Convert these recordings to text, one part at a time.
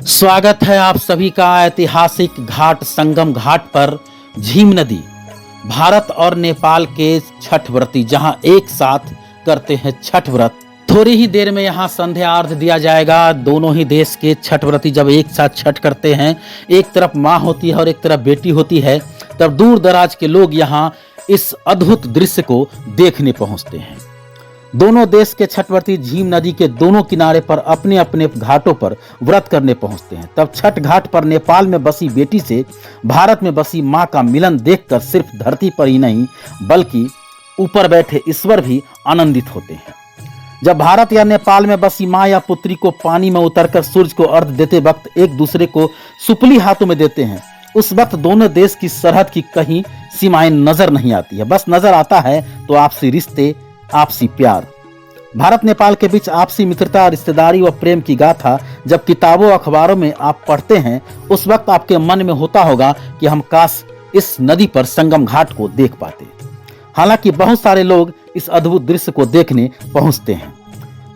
स्वागत है आप सभी का ऐतिहासिक घाट संगम घाट पर। झीम नदी भारत और नेपाल के छठ व्रती जहां एक साथ करते हैं छठ व्रत। थोड़ी ही देर में यहां संध्या अर्घ दिया जाएगा। दोनों ही देश के छठ व्रती जब एक साथ छठ करते हैं, एक तरफ माँ होती है और एक तरफ बेटी होती है, तब दूर दराज के लोग यहाँ इस अद्भुत दृश्य को देखने पहुंचते हैं। दोनों देश के छठ व्रती झीम नदी के दोनों किनारे पर अपने अपने घाटों पर व्रत करने पहुंचते हैं। तब छठ घाट पर नेपाल में बसी बेटी से भारत में बसी मां का मिलन देखकर सिर्फ धरती पर ही नहीं बल्कि ऊपर बैठे ईश्वर भी आनंदित होते हैं। जब भारत या नेपाल में बसी मां या पुत्री को पानी में उतरकर सूर्य को अर्घ देते वक्त एक दूसरे को सुपली हाथों में देते हैं, उस वक्त दोनों देश की सरहद की कहीं सीमाएं नजर नहीं आती है। बस नजर आता है तो आपसी रिश्ते, आपसी प्यार। भारत नेपाल के बीच आपसी मित्रता, रिश्तेदारी व प्रेम की गाथा जब किताबों अखबारों में आप पढ़ते हैं, उस वक्त आपके मन में होता होगा कि हम काश इस नदी पर संगम घाट को देख पाते। हालांकि बहुत सारे लोग इस अद्भुत दृश्य को देखने पहुंचते हैं।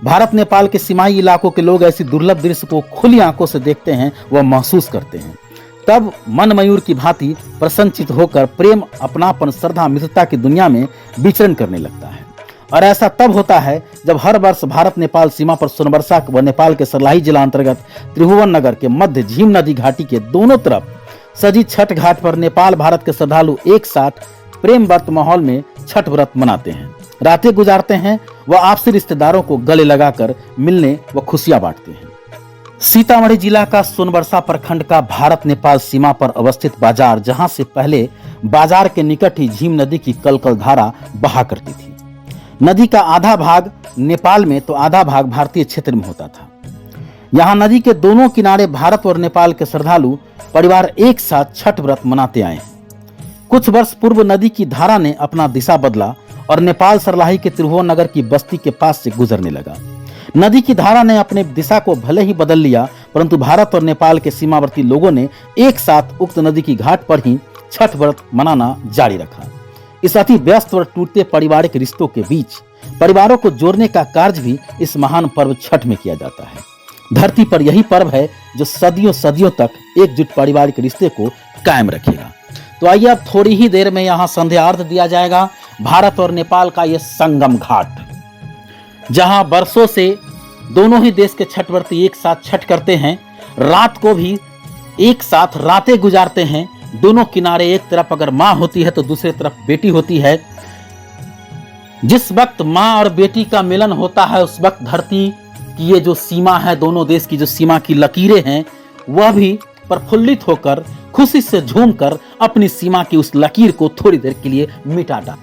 भारत नेपाल के सीमाई इलाकों के लोग ऐसी दुर्लभ दृश्य को खुली आंखों से देखते हैं व महसूस करते हैं। तब मन मयूर की भांति प्रसन्नचित होकर प्रेम, अपनापन, श्रद्धा, मित्रता की दुनिया में विचरण करने लगता है। और ऐसा तब होता है जब हर वर्ष भारत नेपाल सीमा पर सोनबरसा व नेपाल के सर्लाही जिला अंतर्गत त्रिभुवन नगर के मध्य झीम नदी घाटी के दोनों तरफ सजी छठ घाट पर नेपाल भारत के श्रद्धालु एक साथ प्रेम व्रत माहौल में छठ व्रत मनाते हैं, रातें गुजारते हैं व आपसी रिश्तेदारों को गले लगाकर मिलने व खुशियां बांटते हैं। सीतामढ़ी जिला का सोनबरसा प्रखंड का भारत नेपाल सीमा पर अवस्थित बाजार, जहां से पहले बाजार के निकट ही झीम नदी की कलकल धारा बहा करती थी। नदी का आधा भाग नेपाल में तो आधा भाग भारतीय क्षेत्र में होता था। यहाँ नदी के दोनों किनारे भारत और नेपाल के श्रद्धालु परिवार एक साथ छठ व्रत मनाते आए हैं। कुछ वर्ष पूर्व नदी की धारा ने अपना दिशा बदला और नेपाल सर्लाही के त्रिभुवन नगर की बस्ती के पास से गुजरने लगा। नदी की धारा ने अपने दिशा को भले ही बदल लिया, परंतु भारत और नेपाल के सीमावर्ती लोगों ने एक साथ उक्त नदी की घाट पर ही छठ व्रत मनाना जारी रखा। इस अति व्यस्त और टूटते पारिवारिक रिश्तों के बीच परिवारों को जोड़ने का कार्य भी इस महान पर्व छठ में किया जाता है। धरती पर यही पर्व है जो सदियों सदियों तक एकजुट पारिवारिक रिश्ते को कायम रखेगा। तो आइए अब थोड़ी ही देर में यहाँ संध्या अर्घ दिया जाएगा। भारत और नेपाल का यह संगम घाट, जहां वर्षों से दोनों ही देश के छठ व्रती एक साथ छठ करते हैं, रात को भी एक साथ रातें गुजारते हैं। दोनों किनारे एक तरफ अगर माँ होती है तो दूसरी तरफ बेटी होती है। जिस वक्त माँ और बेटी का मिलन होता है, उस वक्त धरती की ये जो सीमा है, दोनों देश की जो सीमा की लकीरें हैं, वह भी प्रफुल्लित होकर खुशी से झूमकर अपनी सीमा की उस लकीर को थोड़ी देर के लिए मिटा डाला।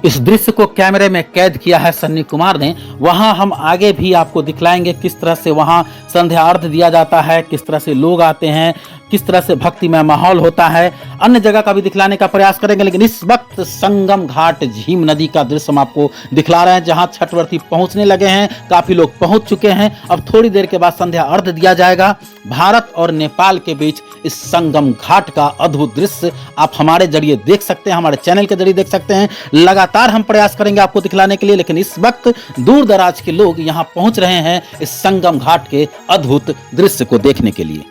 इस दृश्य को कैमरे में कैद किया है सन्नी कुमार ने। वहां हम आगे भी आपको दिखलाएंगे किस तरह से वहां संध्या अर्घ दिया जाता है, किस तरह से लोग आते हैं, किस तरह से भक्तिमय माहौल होता है। अन्य जगह का भी दिखलाने का प्रयास करेंगे, लेकिन इस वक्त संगम घाट झीम नदी का दृश्य हम आपको दिखला रहे हैं, जहां छठ व्रती पहुंचने लगे हैं। काफी लोग पहुंच चुके हैं। अब थोड़ी देर के बाद संध्या अर्घ दिया जाएगा। भारत और नेपाल के बीच इस संगम घाट का अद्भुत दृश्य आप हमारे जरिए देख सकते हैं, हमारे चैनल के जरिए देख सकते हैं। लगातार हम प्रयास करेंगे आपको दिखलाने के लिए, लेकिन इस वक्त दूर दराज के लोग यहां पहुंच रहे हैं इस संगम घाट के अद्भुत दृश्य को देखने के लिए।